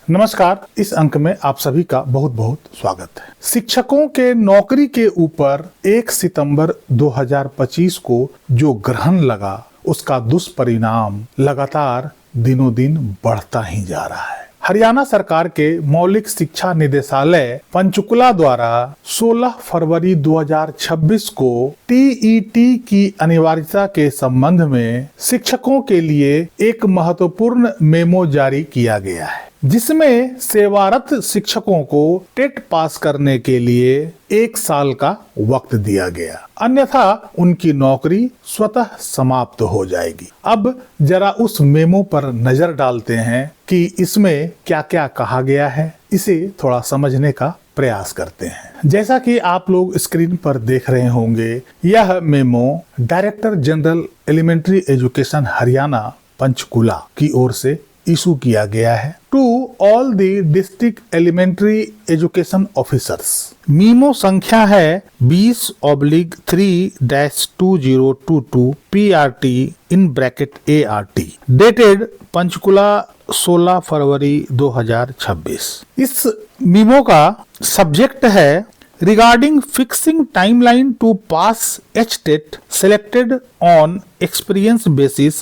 नमस्कार। इस अंक में आप सभी का बहुत बहुत स्वागत है। शिक्षकों के नौकरी के ऊपर 1 सितंबर 2025 को जो ग्रहण लगा, उसका दुष्परिणाम लगातार दिनों दिन बढ़ता ही जा रहा है। हरियाणा सरकार के मौलिक शिक्षा निदेशालय पंचकुला द्वारा 16 फरवरी 2026 को टीईटी की अनिवार्यता के संबंध में शिक्षकों के लिए एक महत्वपूर्ण मेमो जारी किया गया है, जिसमें सेवारत शिक्षकों को टेट पास करने के लिए 1 साल का वक्त दिया गया, अन्यथा उनकी नौकरी स्वतः समाप्त हो जाएगी। अब जरा उस मेमो पर नजर डालते हैं कि इसमें क्या क्या कहा गया है, इसे थोड़ा समझने का प्रयास करते हैं। जैसा कि आप लोग स्क्रीन पर देख रहे होंगे, यह memo director general elementary education Haryana Panchkula की ओर से इशू किया गया है to all the district elementary education officers. Memo संख्या है 20/3-2022 PRT in bracket ART, dated Panchkula 16 फरवरी 2026। इस मीमो का सब्जेक्ट है Regarding fixing timeline to pass HTET selected on experience basis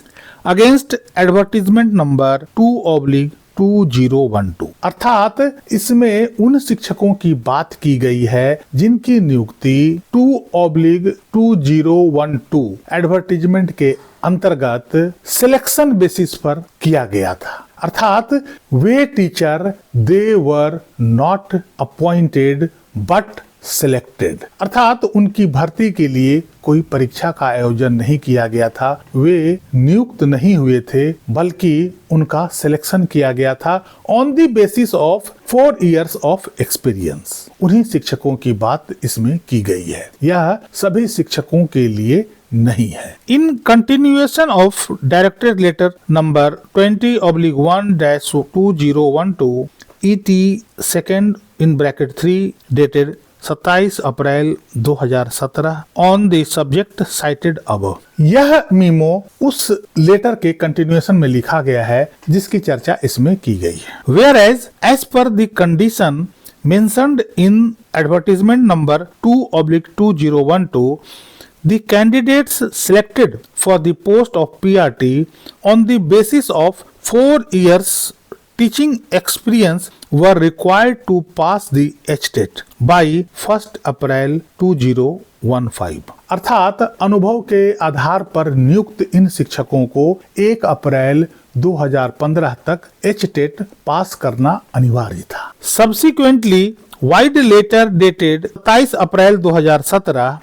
against advertisement number 2/2012। अर्थात इसमें उन शिक्षकों की बात की गई है जिनकी नियुक्ति 2/2012 एडवर्टीजमेंट के अंतर्गत सिलेक्शन बेसिस पर किया गया था। अर्थात वे teacher they were not appointed but selected, अर्थात उनकी भर्ती के लिए कोई परीक्षा का आयोजन नहीं किया गया था, वे नियुक्त नहीं हुए थे, बल्कि उनका सिलेक्शन किया गया था on the basis of 4 years of experience. उन्हीं शिक्षकों की बात इसमें की गई है, यह सभी शिक्षकों के लिए नहीं है। In continuation of director letter number 20/1-2012 ET 2 in bracket 3 dated 27 April 2017 on the subject cited above. यह मीमो उस लेटर के कंटिन्यूएशन में लिखा गया है जिसकी चर्चा इसमें की गई है। Whereas as per the condition mentioned in advertisement number 2/2012, the candidates selected for the post of PRT on the basis of 4 years teaching experience were required to pass the HTET by 1 April 2015। अर्थात अनुभव के आधार पर नियुक्त इन शिक्षकों को 1 अप्रैल 2015 तक HTET पास करना अनिवार्य था। Subsequently, wide letter dated 27 April 2017,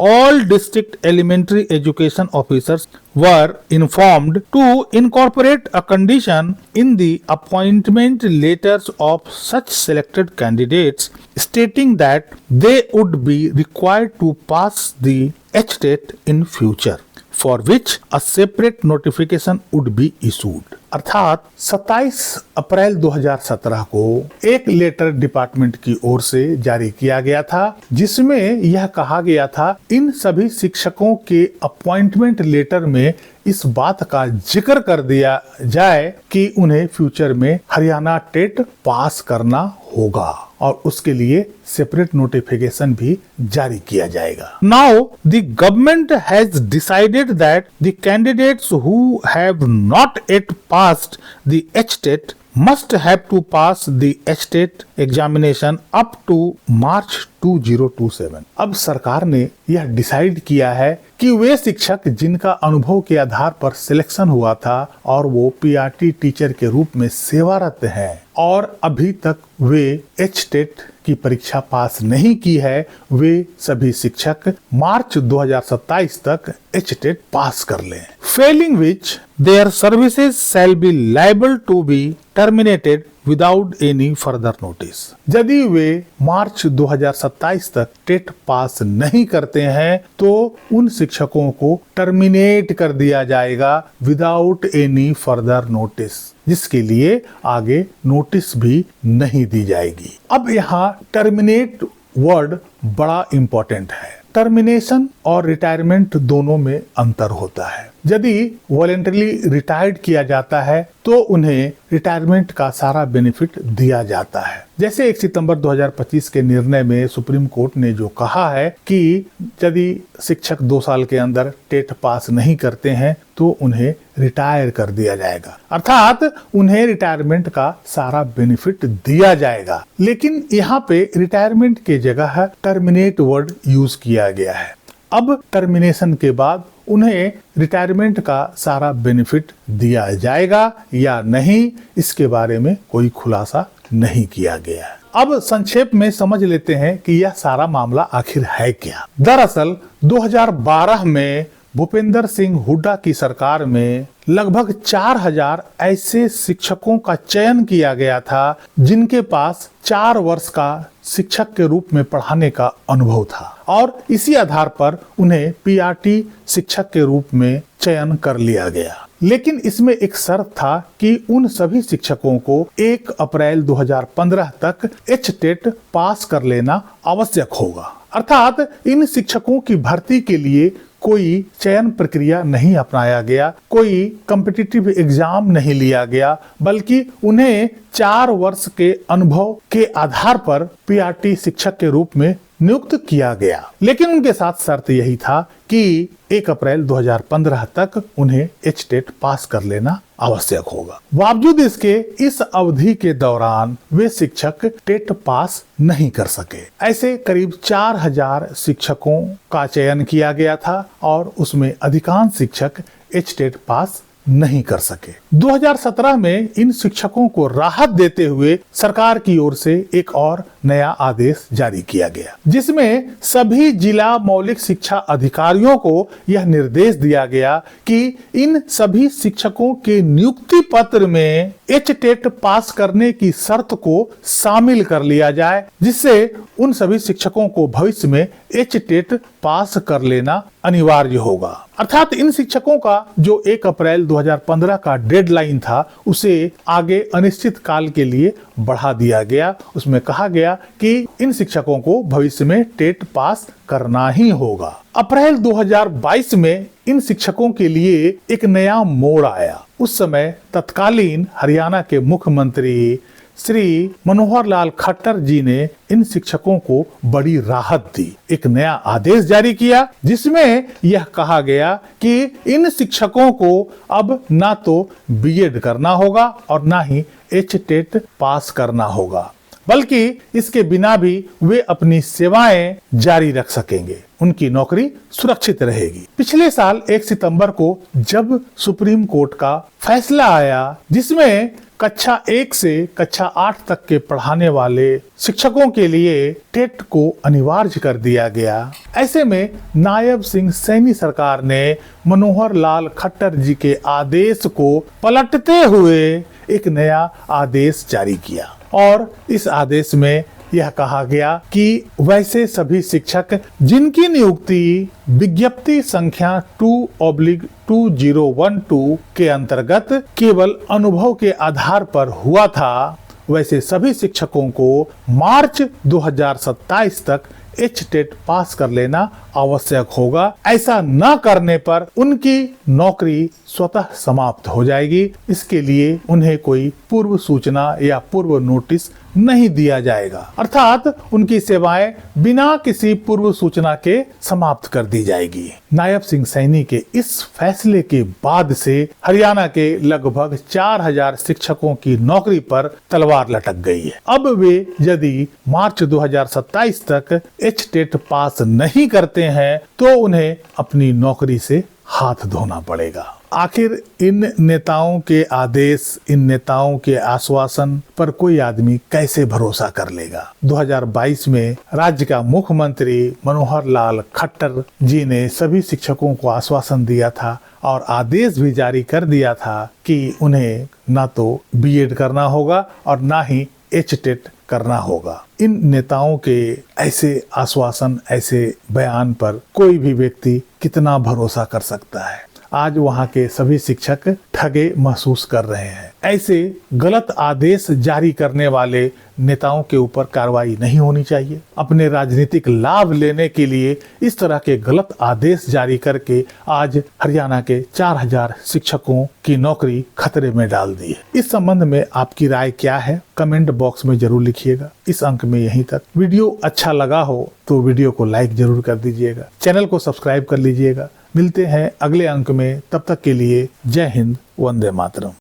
all district elementary education officers were informed to incorporate a condition in the appointment letters of such selected candidates stating that they would be required to pass the HTET in future, for which a separate notification would be issued। अर्थात 27 April 2017 को एक letter department की ओर से जारी किया गया था, जिसमें यह कहा गया था इन सभी शिक्षकों के अपॉइंटमेंट लेटर में इस बात का जिक्र कर दिया जाए कि उन्हें फ्यूचर में हरियाणा टेट पास करना होगा और उसके लिए सेपरेट नोटिफिकेशन भी जारी किया जाएगा। Now the government has decided that the candidates who have not at passed the HTET must have to pass the HTET examination up to March 2027। अब सरकार ने यह डिसाइड किया है कि वे शिक्षक जिनका अनुभव के आधार पर सिलेक्शन हुआ था और वो PRT टीचर के रूप में सेवारत हैं और अभी तक वे HTET की परीक्षा पास नहीं की है, वे सभी शिक्षक मार्च 2027 तक HTET पास कर लें। Failing which their services shall be liable to be terminated without any further notice। यदि वे मार्च 2027 तक टेट पास नहीं करते हैं तो उन शिक्षकों को टर्मिनेट कर दिया जाएगा विदाउट एनी फर्दर नोटिस, जिसके लिए आगे नोटिस भी नहीं दी जाएगी। अब यहाँ टर्मिनेट वर्ड बड़ा इंपॉर्टेंट है। टर्मिनेशन और रिटायरमेंट दोनों में अंतर होता है। यदि वॉलेंटरली रिटायर्ड किया जाता है तो उन्हें रिटायरमेंट का सारा बेनिफिट दिया जाता है। जैसे 1 सितंबर 2025 के निर्णय में सुप्रीम कोर्ट ने जो कहा है कि यदि शिक्षक 2 साल के अंदर टेट पास नहीं करते हैं तो उन्हें रिटायर कर दिया जाएगा, अर्थात उन्हें रिटायरमेंट का सारा बेनिफिट दिया जाएगा। लेकिन यहाँ पे रिटायरमेंट के जगह टर्मिनेट वर्ड यूज किया गया है। अब टर्मिनेशन के बाद उन्हें रिटायरमेंट का सारा बेनिफिट दिया जाएगा या नहीं, इसके बारे में कोई खुलासा नहीं किया गया है। अब संक्षेप में समझ लेते हैं कि यह सारा मामला आखिर है क्या। दरअसल 2012 में भूपेंद्र सिंह हुड्डा की सरकार में लगभग 4000 ऐसे शिक्षकों का चयन किया गया था जिनके पास 4 वर्ष का शिक्षक के रूप में पढ़ाने का अनुभव था और इसी आधार पर उन्हें पीआरटी शिक्षक के रूप में चयन कर लिया गया। लेकिन इसमें एक शर्त था कि उन सभी शिक्षकों को 1 अप्रैल 2015 तक एचटेट पास कर लेना आवश्यक होगा, अर्थात इन शिक्षकों की भर्ती के लिए कोई चयन प्रक्रिया नहीं अपनाया गया, कोई कॉम्पिटिटिव एग्जाम नहीं लिया गया, बल्कि उन्हें 4 वर्ष के अनुभव के आधार पर पीआरटी शिक्षक के रूप में नियुक्त किया गया। लेकिन उनके साथ शर्त यही था कि 1 अप्रैल 2015 तक उन्हें एचटेट पास कर लेना आवश्यक होगा। बावजूद इसके इस अवधि के दौरान वे शिक्षक टेट पास नहीं कर सके। ऐसे करीब 4000 शिक्षकों का चयन किया गया था और उसमें अधिकांश शिक्षक एचटेट पास नहीं कर सके। 2017 में इन शिक्षकों को राहत देते हुए सरकार की ओर से एक और नया आदेश जारी किया गया, जिसमें सभी जिला मौलिक शिक्षा अधिकारियों को यह निर्देश दिया गया कि इन सभी शिक्षकों के नियुक्ति पत्र में एचटेट पास करने की शर्त को शामिल कर लिया जाए, जिससे उन सभी शिक्षकों को भविष्य में एचटेट पास कर लेना अनिवार्य होगा। अर्थात इन शिक्षकों का जो 1 अप्रैल 2015 का डेडलाइन था उसे आगे अनिश्चित काल के लिए बढ़ा दिया गया। उसमें कहा गया कि इन शिक्षकों को भविष्य में टेट पास करना ही होगा। अप्रैल 2022 में इन शिक्षकों के लिए एक नया मोड़ आया। उस समय तत्कालीन हरियाणा के मुख्यमंत्री श्री मनोहर लाल खट्टर जी ने इन शिक्षकों को बड़ी राहत दी। एक नया आदेश जारी किया जिसमें यह कहा गया कि इन शिक्षकों को अब ना तो बीएड करना होगा और ना ही एचटेट पास करना होगा, बल्कि इसके बिना भी वे अपनी सेवाएं जारी रख सकेंगे। उनकी नौकरी सुरक्षित रहेगी। पिछले साल 1 सितंबर को जब सुप्रीम कोर्ट का फैसला आया जिसमें कक्षा 1 से कक्षा 8 तक के पढ़ाने वाले शिक्षकों के लिए टेट को अनिवार्य कर दिया गया, ऐसे में नायब सिंह सैनी सरकार ने मनोहर लाल खट्टर जी के आदेश को पलटते हुए एक नया आदेश जारी किया और इस आदेश में यह कहा गया कि वैसे सभी शिक्षक जिनकी नियुक्ति विज्ञप्ति संख्या 2/2012 के अंतर्गत केवल अनुभव के आधार पर हुआ था, वैसे सभी शिक्षकों को मार्च 2027 तक एचटेट पास कर लेना आवश्यक होगा। ऐसा न करने पर उनकी नौकरी स्वतः समाप्त हो जाएगी। इसके लिए उन्हें कोई पूर्व सूचना या पूर्व नोटिस नहीं दिया जाएगा, अर्थात उनकी सेवाएं बिना किसी पूर्व सूचना के समाप्त कर दी जाएगी। नायब सिंह सैनी के इस फैसले के बाद से हरियाणा के लगभग 4000 शिक्षकों की नौकरी पर तलवार लटक गई है। अब वे यदि मार्च 2027 तक एचटेट पास नहीं करते हैं तो उन्हें अपनी नौकरी से हाथ धोना पड़ेगा। आखिर इन नेताओं के आदेश, इन नेताओं के आश्वासन पर कोई आदमी कैसे भरोसा कर लेगा। 2022 में राज्य का मुख्यमंत्री मनोहर लाल खट्टर जी ने सभी शिक्षकों को आश्वासन दिया था और आदेश भी जारी कर दिया था कि उन्हें ना तो बीएड करना होगा और ना ही एचटेट करना होगा। इन नेताओं के ऐसे आश्वासन, ऐसे बयान पर कोई भी व्यक्ति कितना भरोसा कर सकता है। आज वहां के सभी शिक्षक ठगे महसूस कर रहे हैं। ऐसे गलत आदेश जारी करने वाले नेताओं के ऊपर कार्रवाई नहीं होनी चाहिए। अपने राजनीतिक लाभ लेने के लिए इस तरह के गलत आदेश जारी करके आज हरियाणा के 4000 शिक्षकों की नौकरी खतरे में डाल दी है। इस संबंध में आपकी राय क्या है, कमेंट बॉक्स में जरूर लिखिएगा। इस अंक में यहीं तक। वीडियो अच्छा लगा हो तो वीडियो को लाइक जरूर कर दीजिएगा, चैनल को सब्सक्राइब कर लीजिएगा। मिलते हैं अगले अंक में, तब तक के लिए जय हिंद, वंदे मातरम।